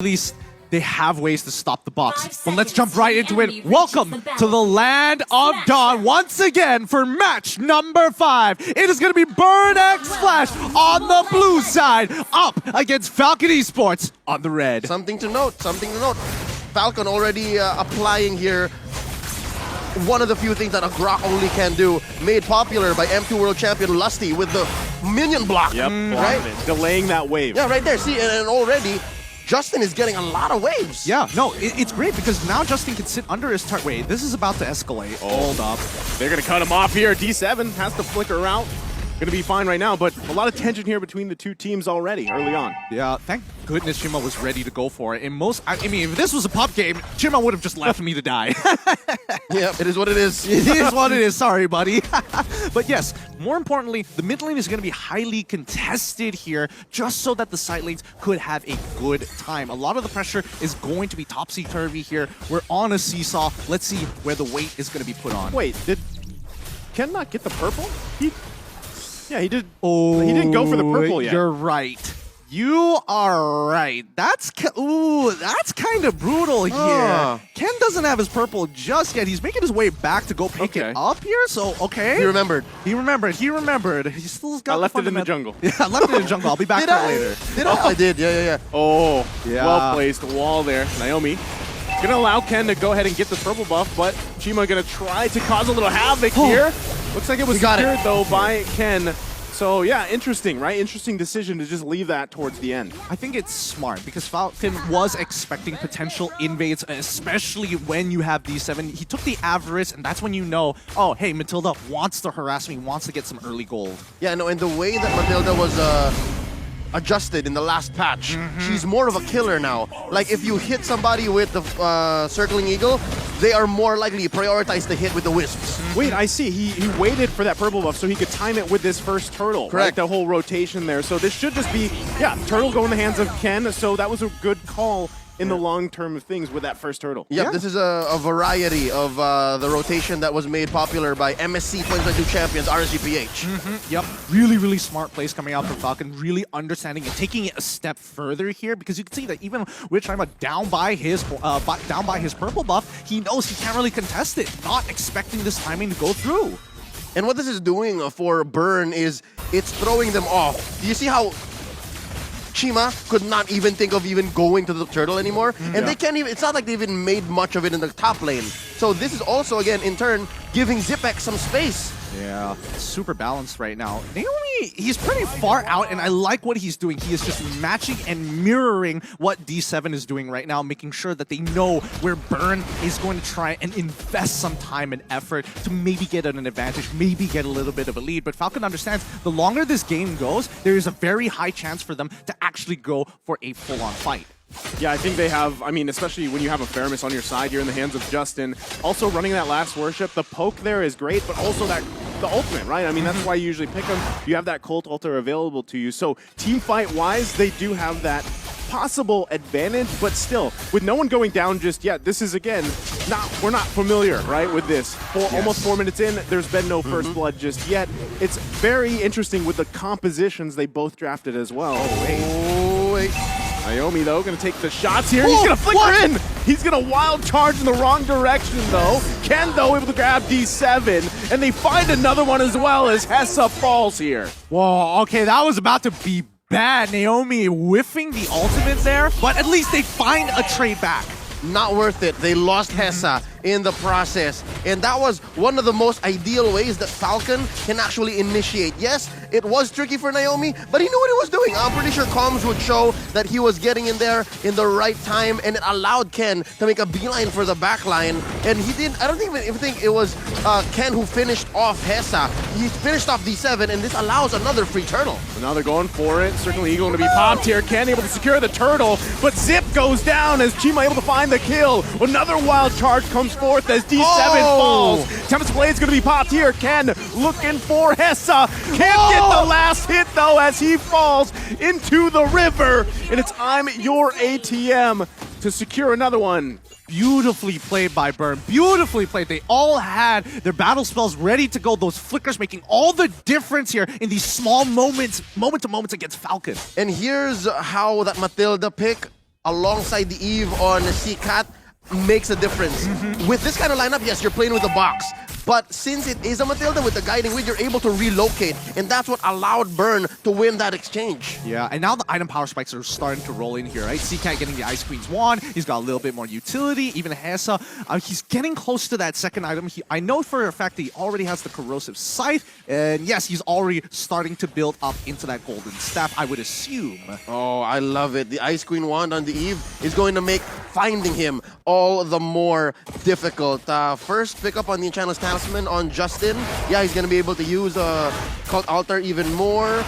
least they have ways to stop the box. But let's jump right into it. Welcome to the land of Dawn once again for match number 5. It is going to be Burn X Flash on the blue side up against Falcon Esports on the red. Something to note. Falcon already applying here one of the few things that a Grok only can do, made popular by M2 World Champion Lusty with the minion block. Yep, right? Delaying that wave. Yeah, right there. See, and already Justin is getting a lot of waves. Yeah, no, it's great because now Justin can sit under his turret. Wait, this is about to escalate. Hold up. They're going to cut him off here. D7 has to flicker out. Going to be fine right now, but a lot of tension here between the two teams already early on. Yeah, thank goodness Chima was ready to go for it. I mean, if this was a pub game, Chima would have just left me to die. Yeah, it is what it is. It is what it is. Sorry, buddy. But yes, more importantly, the mid lane is going to be highly contested here just so that the side lanes could have a good time. A lot of the pressure is going to be topsy-turvy here. We're on a seesaw. Let's see where the weight is going to be put on. Wait, did Ken not get the purple? Yeah, he did. Oh, he didn't go for the purple yet. You're right. You are right. That's kind of brutal here. Ken doesn't have his purple just yet. He's making his way back to go pick it up here. So okay. He remembered. He remembered. He still got. I left it in the jungle. Yeah, I left it in the jungle. I'll be back for it later. Did I? I did. Yeah. Oh, yeah. Well placed wall there. Naomi gonna allow Ken to go ahead and get the purple buff, but Chima gonna try to cause a little havoc here. Looks like it was secured though by Ken. So yeah, interesting, right? Interesting decision to just leave that towards the end. I think it's smart because Falcon was expecting potential invades, especially when you have D7. He took the Avarice, and that's when you know, oh, hey, Matilda wants to harass me, wants to get some early gold. Yeah, no, and the way that Matilda was adjusted in the last patch, she's more of a killer now. Like if you hit somebody with the circling eagle, they are more likely to prioritize the hit with the wisps. Wait, I see. He waited for that purple buff so he could time it with this first turtle. Correct. Right? The whole rotation there. So this should just be, yeah, turtle go in the hands of Ken. So that was a good call in the long term of things with that first turtle. Yep, yeah. This is a variety of the rotation that was made popular by MSC 2022 champions RSGPH. Yep, really smart plays coming out from Falcon, really understanding and taking it a step further here because you can see that even with Chima down by his purple buff, he knows he can't really contest it, not expecting this timing to go through. And what this is doing for Burn is it's throwing them off. Do you see how Chima could not even think of even going to the turtle anymore? And they can't even, it's not like they even made much of it in the top lane. So this is also, again, in turn, giving Zipek some space. Yeah, super balanced right now. Naomi, he's pretty far out, and I like what he's doing. He is just matching and mirroring what D7 is doing right now, making sure that they know where Burn is going to try and invest some time and effort to maybe get an advantage, maybe get a little bit of a lead. But Falcon understands the longer this game goes, there is a very high chance for them to actually go for a full-on fight. Yeah, I think they have, I mean, especially when you have a Faramis on your side, you're in the hands of Justin. Also running that last worship, the poke there is great, but also the ultimate, right? I mean, that's why you usually pick them. You have that Cult Altar available to you. So team fight-wise, they do have that possible advantage, but still, with no one going down just yet, this is, again, we're not familiar, right, with this. Almost 4 minutes in, there's been no first blood just yet. It's very interesting with the compositions they both drafted as well. Oh, wait. Naomi, though, going to take the shots here. He's going to flicker in. He's going to wild charge in the wrong direction, though. Ken, though, able to grab D7, and they find another one as well as Hessa falls here. Whoa, okay, that was about to be bad. Naomi whiffing the ultimate there, but at least they find a trade back. Not worth it. They lost Hessa in the process. And that was one of the most ideal ways that Falcon can actually initiate. Yes, it was tricky for Naomi, but he knew what he was doing. I'm pretty sure comms would show that he was getting in there in the right time, and it allowed Ken to make a beeline for the backline. And he didn't, I don't even think it was Ken who finished off Hessa. He finished off D7, and this allows another free turtle. So now they're going for it. Certainly Eagle going to be popped here. Ken able to secure the turtle, but Zip goes down as Chima able to find the kill. Another wild charge comes forth as D7 falls. Tempest Blade's going to be popped here. Ken looking for Hessa. Can't get the last hit, though, as he falls into the river. And it's I'm your ATM to secure another one. Beautifully played by Burn. Beautifully played. They all had their battle spells ready to go. Those flickers making all the difference here in these small moments, moment to moments against Falcon. And here's how that Matilda pick alongside the Eve on C-Cat makes a difference. With this kind of lineup, yes, you're playing with the box. But since it is a Matilda with the guiding wing, you're able to relocate. And that's what allowed Burn to win that exchange. Yeah, and now the item power spikes are starting to roll in here, right? C-Cat getting the Ice Queen's wand. He's got a little bit more utility. Even Hessa, he's getting close to that second item. I know for a fact that he already has the Corrosive Scythe. And yes, he's already starting to build up into that Golden Staff, I would assume. Oh, I love it. The Ice Queen wand on the Eve is going to make finding him all the more difficult. First, pick up on the Enchantress Talisman on Justin. Yeah, he's going to be able to use Cult Altar even more.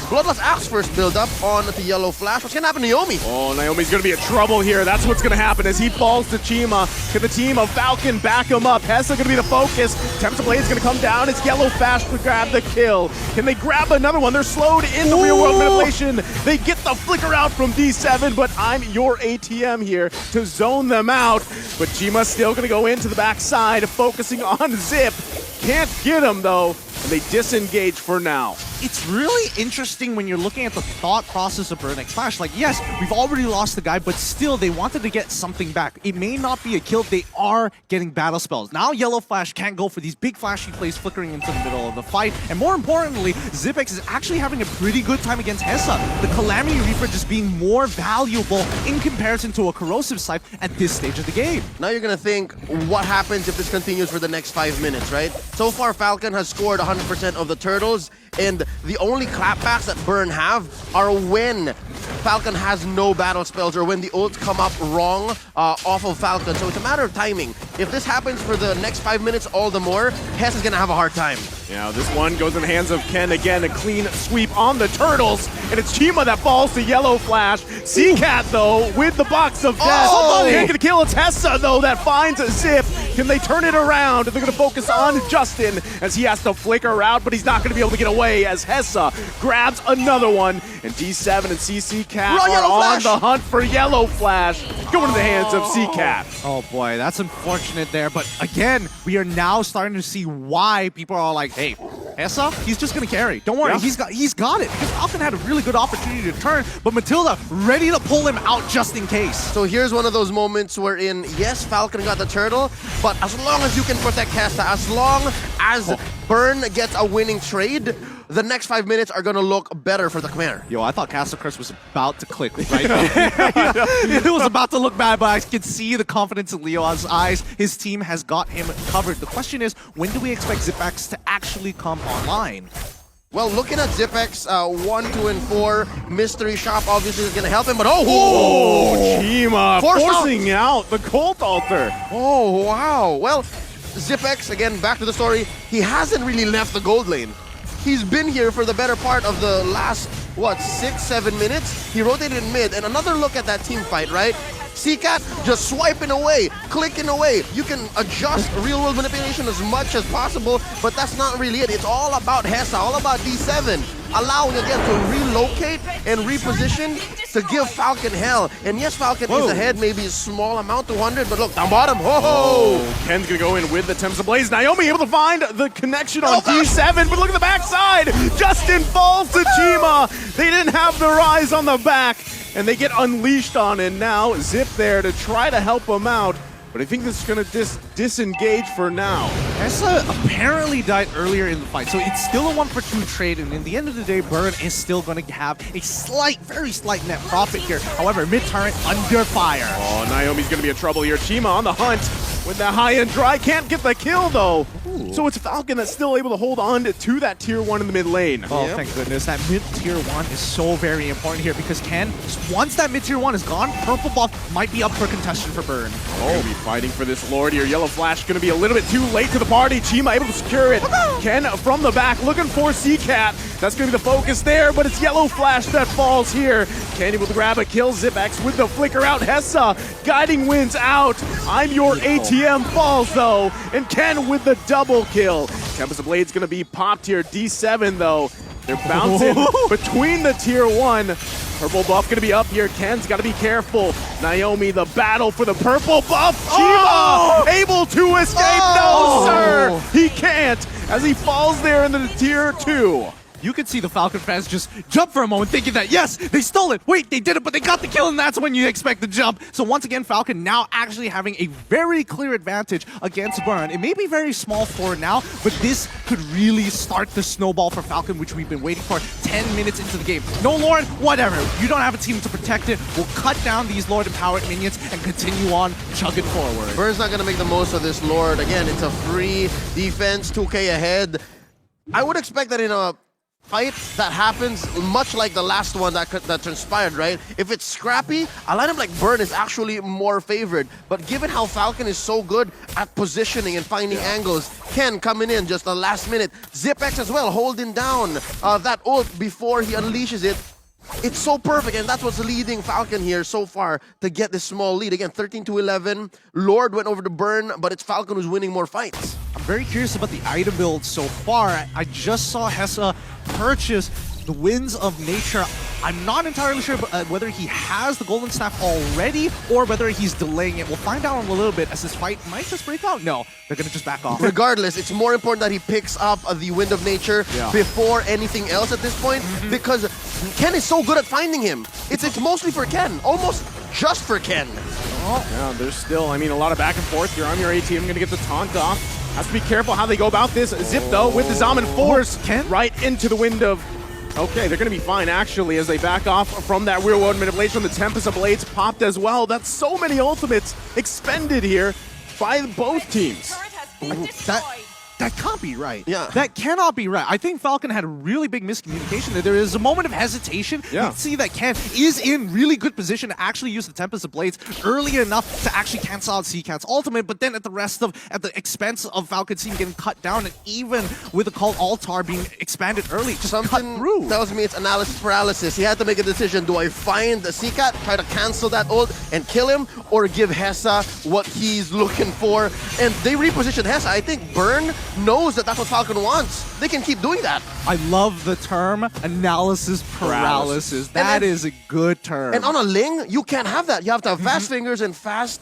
Bloodlust Axe first build up on the Yellow Flash. What's going to happen to Naomi? Oh, Naomi's going to be in trouble here. That's what's going to happen as he falls to Chima. Can the team of Falcon back him up? Hessa going to be the focus. Tempest of Blade's going to come down. It's Yellow Flash to grab the kill. Can they grab another one? They're slowed in the real world manipulation. They get the flicker out from D7, but I'm your ATM here to zone them out. But Chima's still going to go into the backside, focusing on Zip. Can't get him though, and they disengage for now. It's really interesting when you're looking at the thought process of Burn X Flash. Like, yes, we've already lost the guy, but still, they wanted to get something back. It may not be a kill. They are getting battle spells. Now, Yellow Flash can't go for these big flashy plays flickering into the middle of the fight. And more importantly, Zipex is actually having a pretty good time against Hessa. The Calamity Reaper just being more valuable in comparison to a Corrosive Scythe at this stage of the game. Now you're going to think, what happens if this continues for the next 5 minutes, right? So far, Falcon has scored 100% of the turtles, and the only clapbacks that Burn have are when Falcon has no battle spells or when the ults come up wrong off of Falcon. So it's a matter of timing. If this happens for the next 5 minutes all the more, Hess is going to have a hard time. Yeah, this one goes in the hands of Ken again. A clean sweep on the turtles, and it's Chima that falls to Yellow Flash. C-Cat, though, with the box of death. Can't get a kill. It's Hessa, though, that finds Zip. Can they turn it around? They're going to focus on Justin as he has to flicker out, but he's not going to be able to get away as Hessa grabs another one. And D7 and CC-Cat are on the hunt for Yellow Flash, going to the hands of C-Cat. Oh boy, that's unfortunate there. But again, we are now starting to see why people are like, hey, Hessa, he's just going to carry. Don't worry, he's got it. Because Falcon had a really good opportunity to turn, but Matilda ready to pull him out just in case. So here's one of those moments wherein, yes, Falcon got the turtle, but as long as you can protect Hessa, as long as Burn gets a winning trade, the next 5 minutes are going to look better for the Khmer. Yo, I thought Castle Curse was about to click right now. It was about to look bad, but I can see the confidence in Leo's eyes. His team has got him covered. The question is, when do we expect Zipex to actually come online? Well, looking at Zipex, 1, 2, and 4, Mystery Shop obviously is going to help him, but oh! Chima forcing out the Cult Altar. Oh, wow. Well, Zipex, again, back to the story, he hasn't really left the gold lane. He's been here for the better part of the last, what, 6-7 minutes? He rotated in mid, and another look at that team fight, right? C-Cat just swiping away, clicking away. You can adjust real-world manipulation as much as possible, but that's not really it. It's all about Hessa, all about D7. Allowing again to relocate and reposition to give Falcon hell. And yes, Falcon is ahead, maybe a small amount, 200, but look, down bottom, Ken's gonna go in with the Tempest of Blaze. Naomi able to find the connection on D7, but look at the backside. Justin falls to Chima. They didn't have their eyes on the back, and they get unleashed on, and now Zip there to try to help him out. But I think this is going to disengage for now. Hessa apparently died earlier in the fight, so it's still a 1-for-2 trade, and in the end of the day, Burn is still going to have a slight, very slight net profit here. However, mid-turret under fire. Oh, Naomi's going to be in trouble here. Chima on the hunt with the high-end dry. Can't get the kill, though. Ooh. So it's Falcon that's still able to hold on to that tier 1 in the mid lane. Oh, thank goodness. That mid-tier 1 is so very important here because once that mid-tier 1 is gone, purple buff might be up for contention for Burn. Oh, fighting for this Lord here. Yellow Flash going to be a little bit too late to the party. Chima able to secure it. Ken from the back looking for C-Cat. That's going to be the focus there, but it's Yellow Flash that falls here. Ken able to grab a kill. Zipex with the flicker out. Hessa guiding wins out. I'm your ATM falls though, and Ken with the double kill. Tempest of Blade's going to be popped here. D7 though. They're bouncing between the tier 1. Purple buff gonna be up here. Ken's gotta be careful. Naomi, the battle for the purple buff. Chima able to escape. No, sir, he can't as he falls there into the tier 2. You could see the Falcon fans just jump for a moment thinking that, yes, they stole it. Wait, they did it, but they got the kill, and that's when you expect the jump. So once again, Falcon now actually having a very clear advantage against Burn. It may be very small for now, but this could really start the snowball for Falcon, which we've been waiting for 10 minutes into the game. No Lord, whatever. You don't have a team to protect it. We'll cut down these Lord-empowered minions and continue on chugging forward. Burn's not going to make the most of this Lord. Again, it's a free defense, 2K ahead. I would expect that in a fight that happens much like the last one that transpired, right? If it's scrappy, a lineup like Burn is actually more favored. But given how Falcon is so good at positioning and finding angles, Ken coming in just the last minute, ZipX as well holding down that ult before he unleashes it. It's so perfect, and that's what's leading Falcon here so far to get this small lead. Again, 13-11. Lord went over to Burn, but it's Falcon who's winning more fights. I'm very curious about the item build so far. I just saw Hessa purchase the Winds of Nature. I'm not entirely sure whether he has the Golden Staff already or whether he's delaying it. We'll find out in a little bit as this fight might just break out. No, they're going to just back off. Regardless, it's more important that he picks up the Wind of Nature before anything else at this point because Ken is so good at finding him. It's mostly for Ken, almost just for Ken. Oh. Yeah, there's still, I mean, a lot of back and forth here. I'm your ATM, going to get the taunt off. Has to be careful how they go about this. Zip, though, with the Zaman Force right into the Wind of... Okay, they're going to be fine, actually, as they back off from that real-world manipulation. The Tempest of Blades popped as well. That's so many ultimates expended here by both teams. That can't be right. Yeah. That cannot be right. I think Falcon had a really big miscommunication there. There is a moment of hesitation. Yeah. You can see that Ken is in really good position to actually use the Tempest of Blades early enough to actually cancel out CCat's ultimate, but then at the expense of Falcon's team getting cut down, and even with the Cult Altar being expanded early, just cut through. Tells me it's analysis paralysis. He had to make a decision. Do I find the CCat, try to cancel that ult and kill him, or give Hessa what he's looking for? And they repositioned Hessa. I think Burn knows that that's what Falcon wants. They can keep doing that. I love the term analysis paralysis. That is a good term. And on a Ling, you can't have that. You have to have fast fingers and fast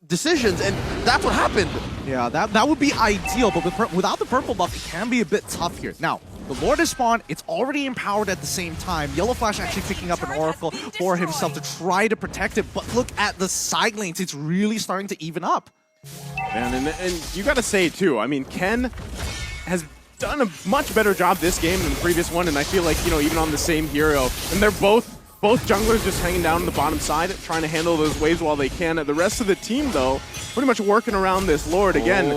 decisions, and that's what happened. Yeah, that would be ideal, but without the purple buff, it can be a bit tough here. Now, the Lord is spawned, it's already empowered at the same time. Yellow Flash actually picking up an Oracle for himself to try to protect it, but look at the side lanes. It's really starting to even up. And you got to say, too, I mean, Ken has done a much better job this game than the previous one, and I feel like, you know, even on the same hero, and they're both junglers just hanging down on the bottom side, trying to handle those waves while they can. The rest of the team, though, pretty much working around this Lord. Again,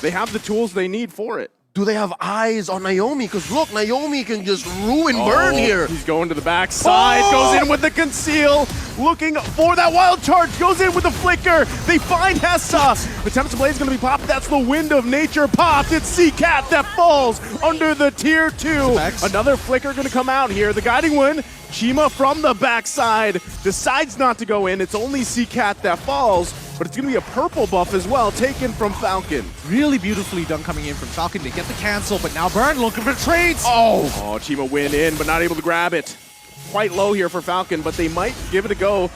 they have the tools they need for it. Do they have eyes on Naomi? Because look, Naomi can just ruin Burn here. He's going to the backside, goes in with the conceal, looking for that wild charge, goes in with the flicker. They find Hessa. The Tempest Blade is going to be popped. That's the Wind of Nature popped. It's CCat that falls under the tier 2. Another flicker going to come out here. The Guiding Wind, Chima from the backside, decides not to go in. It's only CCat that falls. But it's going to be a purple buff as well, taken from Falcon. Really beautifully done coming in from Falcon. They get the cancel, but now Burn looking for trades. Oh, Chima went in, but not able to grab it. Quite low here for Falcon, but they might give it a go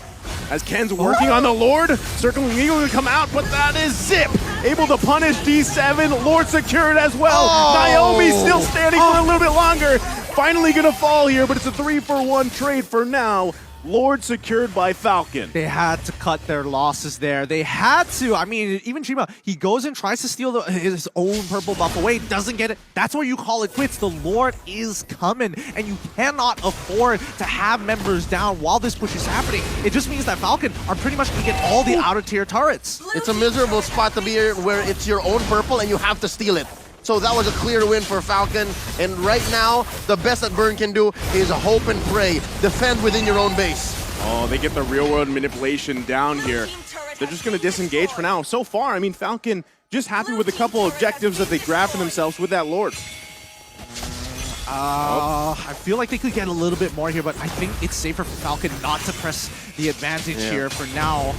as Ken's working on the Lord. Circling Eagle to come out, but that is Zip. Able to punish D7. Lord secured as well. Naomi still standing for a little bit longer. Finally going to fall here, but it's a 3-for-1 trade for now. Lord secured by Falcon. They had to cut their losses there. They had to. I mean, even Chima, he goes and tries to steal his own purple buff away, doesn't get it. That's where you call it quits. The Lord is coming, and you cannot afford to have members down while this push is happening. It just means that Falcon are pretty much going to get all the outer tier turrets. It's a miserable spot to be here where it's your own purple and you have to steal it. So that was a clear win for Falcon. And right now, the best that Burn can do is hope and pray. Defend within your own base. Oh, they get the real-world manipulation down here. They're just going to disengage for now. So far, I mean, Falcon just happy with a couple objectives that they grabbed for themselves with that Lord. I feel like they could get a little bit more here, but I think it's safer for Falcon not to press the advantage here for now.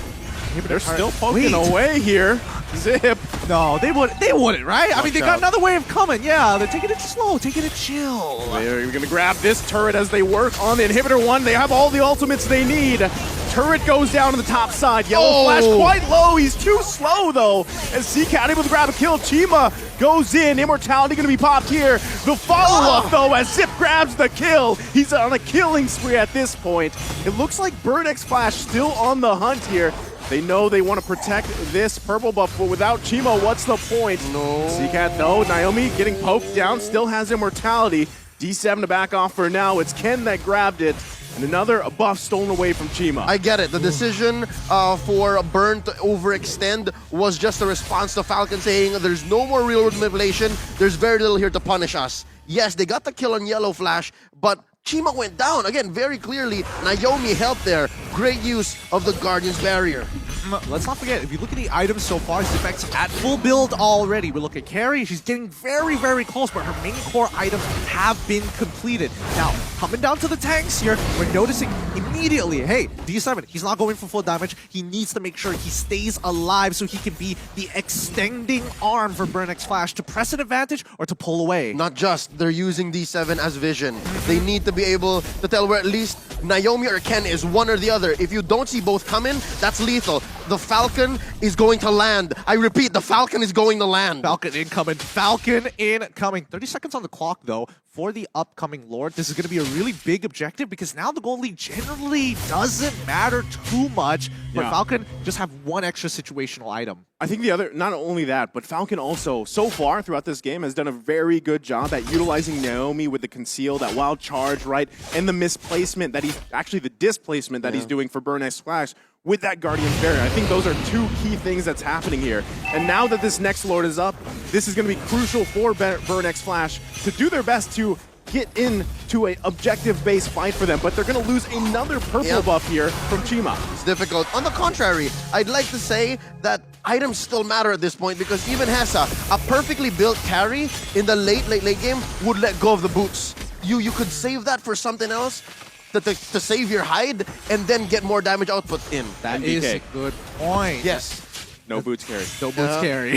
They're still poking away here. Zip. No, they wouldn't, right? I mean, they got another way of coming. Yeah, they're taking it slow, taking it chill. They're going to grab this turret as they work on the inhibitor one. They have all the ultimates they need. turret goes down on the top side. Yellow Flash quite low. He's too slow, though. As CCat able to grab a kill. Chima goes in. Immortality going to be popped here. The follow-up, though, as Zip grabs the kill. He's on a killing spree at this point. It looks like Burn X Flash still on the hunt here. They know they want to protect this purple buff, but without Chima, what's the point? No. CCat, though, Naomi getting poked down, still has Immortality. D7 to back off for now. It's Ken that grabbed it. And another buff stolen away from Chima. I get it. The decision for Burn to overextend was just a response to Falcon saying there's no more real-world manipulation. There's very little here to punish us. Yes, they got the kill on Yellow Flash, but Chima went down. Again, very clearly, Naomi helped there. Great use of the Guardian's Barrier. Let's not forget, if you look at the items so far, Zipx at full build already. We look at Carrie, she's getting very, very close, but her main core items have been completed. Now, coming down to the tanks here, we're noticing immediately, hey, D7, he's not going for full damage. He needs to make sure he stays alive so he can be the extending arm for Burn X Flash to press an advantage or to pull away. Not just, they're using D7 as vision. They need to be able to tell where at least Naomi or Ken is, one or the other. If you don't see both come in, that's lethal. The Falcon is going to land. I repeat, the Falcon is going to land. Falcon incoming. Falcon incoming. 30 seconds on the clock, though, for the upcoming Lord. This is going to be a really big objective because now the gold lead generally doesn't matter too much. But Falcon just have one extra situational item. I think the other, not only that, but Falcon also, so far throughout this game, has done a very good job at utilizing Naomi with the conceal, that wild charge, right? And the misplacement that he's, actually the displacement that he's doing for Burn X Flash with that Guardian's Barrier. I think those are two key things that's happening here. And now that this next Lord is up, this is going to be crucial for Burn X Flash to do their best to get into an objective-based fight for them, but they're going to lose another purple buff here from Chima. It's difficult. On the contrary, I'd like to say that items still matter at this point because even Hessa, a perfectly built carry in the late game, would let go of the boots. You could save that for something else to save your hide and then get more damage output in. That is a good point. Yes. No boots carry. No boots carry.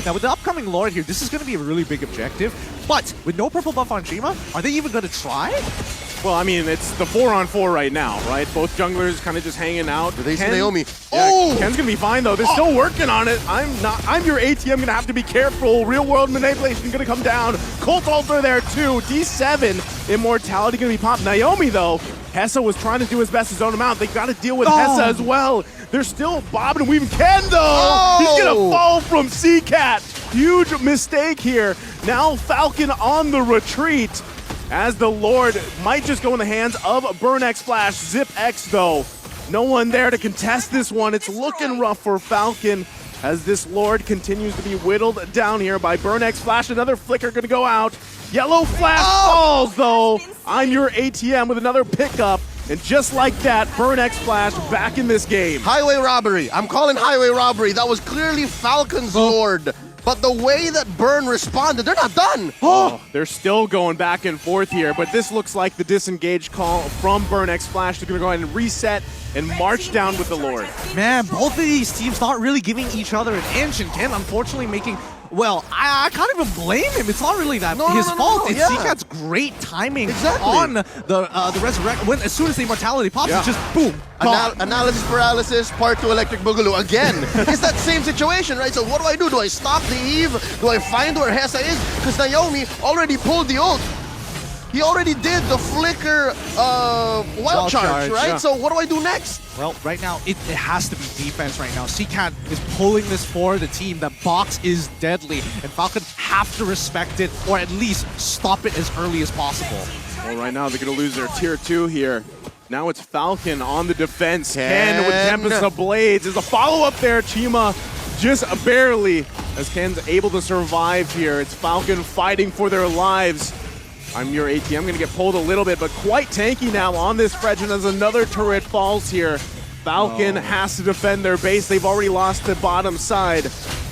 Now, with the upcoming Lord here, this is going to be a really big objective. But with no purple buff on Chima, are they even going to try? Well, I mean, it's the 4-on-4 right now, right? Both junglers kind of just hanging out. Do they see Naomi? Yeah, Ken's going to be fine, though. They're still working on it. I'm your ATM. Going to have to be careful. Real-world manipulation going to come down. Colt Altar there, too. D7. Immortality going to be popped. Naomi, though, Hessa was trying to do his best to zone him out. They got to deal with Hessa as well. They're still bobbing and weaving. Ken, though! He's going to fall from CCat. Huge mistake here. Now Falcon on the retreat, as the Lord might just go in the hands of Burn X Flash. Zip X, though, no one there to contest this one. It's looking rough for Falcon as this Lord continues to be whittled down here by Burn X Flash. Another flicker going to go out. Yellow Flash falls, though. I'm your ATM with another pickup. And just like that, Burn X Flash back in this game. Highway robbery. I'm calling highway robbery. That was clearly Falcon's Lord. But the way that Burn responded, they're not done. Oh, they're still going back and forth here, but this looks like the disengage call from Burn X Flash. They're going to go ahead and reset and march down with the Lord. Man, both of these teams not really giving each other an inch, and Ken unfortunately making... Well, I can't even blame him. It's not really that his fault. It's CCat's great timing on the resurrect. As soon as the immortality pops, it's just boom. Analysis paralysis, part 2 electric boogaloo. Again, it's that same situation, right? So what do? Do I stop the Eve? Do I find where Hessa is? Because Naomi already pulled the ult. He already did the flicker wild charge, right? So what do I do next? Well, right now, it has to be defense right now. CCat is pulling this for the team. The box is deadly, and Falcon have to respect it, or at least stop it as early as possible. Well, right now, they're going to lose their tier 2 here. Now it's Falcon on the defense. Ken with Tempest of Blades. There's a follow-up there. Chima just barely, as Ken's able to survive here. It's Falcon fighting for their lives. I'm your AT. I'm going to get pulled a little bit, but quite tanky now on this Fredgen as another turret falls here. Falcon has to defend their base. They've already lost the bottom side.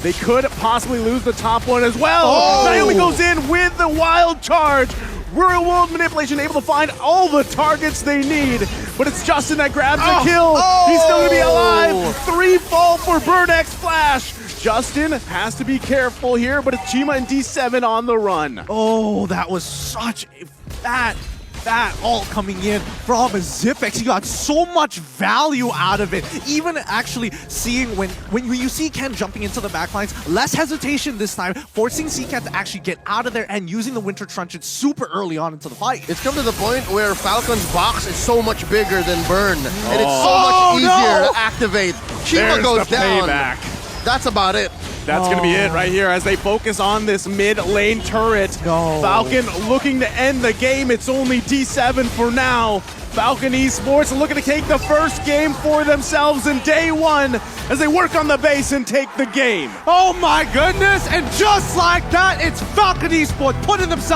They could possibly lose the top one as well. Naomi goes in with the wild charge. Real world manipulation, able to find all the targets they need, but it's Justin that grabs the kill. He's still going to be alive. 3 fall for Burn X Flash. Justin has to be careful here, but it's Chima and D7 on the run. Oh, that was such a fat that ult coming in from Zipex. He got so much value out of it. Even actually seeing when you see Ken jumping into the backlines, less hesitation this time, forcing CCAT to actually get out of there and using the Winter Truncheon super early on into the fight. It's come to the point where Falcon's box is so much bigger than Burn, and it's so much easier to activate. Shiva goes the down. payback. That's about it. That's going to be it right here as they focus on this mid lane turret. No. Falcon looking to end the game. It's only D7 for now. Falcon Esports looking to take the first game for themselves in day one as they work on the base and take the game. Oh my goodness, and just like that, it's Falcon Esports putting themselves